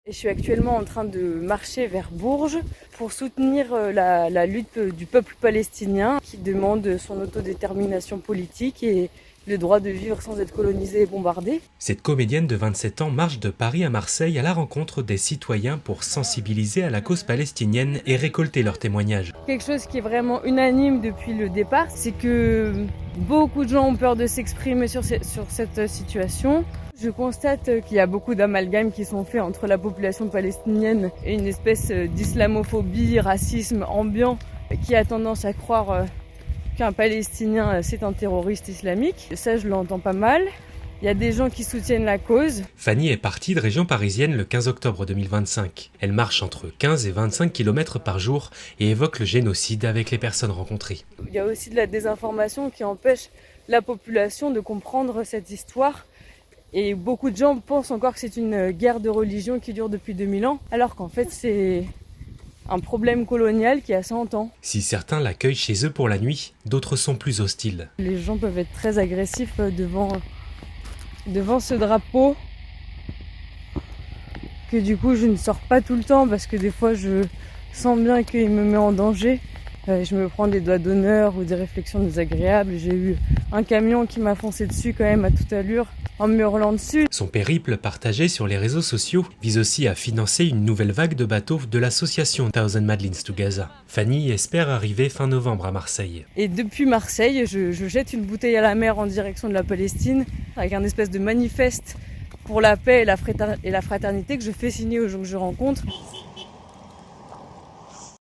Et je suis actuellement en train de marcher vers Bourges pour soutenir la lutte du peuple palestinien qui demande son autodétermination politique et le droit de vivre sans être colonisé et bombardé. Cette comédienne de 27 ans marche de Paris à Marseille à la rencontre des citoyens pour sensibiliser à la cause palestinienne et récolter leurs témoignages. Quelque chose qui est vraiment unanime depuis le départ, c'est que beaucoup de gens ont peur de s'exprimer sur cette situation. Je constate qu'il y a beaucoup d'amalgames qui sont faits entre la population palestinienne et une espèce d'islamophobie, racisme ambiant qui a tendance à croire qu'un Palestinien c'est un terroriste islamique. Ça, je l'entends pas mal. Il y a des gens qui soutiennent la cause. Fanny est partie de région parisienne le 15 octobre 2025. Elle marche entre 15 et 25 km par jour et évoque le génocide avec les personnes rencontrées. Il y a aussi de la désinformation qui empêche la population de comprendre cette histoire. Et beaucoup de gens pensent encore que c'est une guerre de religion qui dure depuis 2000 ans, alors qu'en fait c'est un problème colonial qui a 100 ans. Si certains l'accueillent chez eux pour la nuit, d'autres sont plus hostiles. Les gens peuvent être très agressifs devant ce drapeau, que du coup je ne sors pas tout le temps parce que des fois je sens bien qu'il me met en danger. Je me prends des doigts d'honneur ou des réflexions désagréables. J'ai eu un camion qui m'a foncé dessus quand même à toute allure en me hurlant dessus. Son périple partagé sur les réseaux sociaux vise aussi à financer une nouvelle vague de bateaux de l'association Thousand Madlines to Gaza. Fanny espère arriver fin novembre à Marseille. Et depuis Marseille, je jette une bouteille à la mer en direction de la Palestine avec un espèce de manifeste pour la paix et la fraternité que je fais signer aux gens que je rencontre.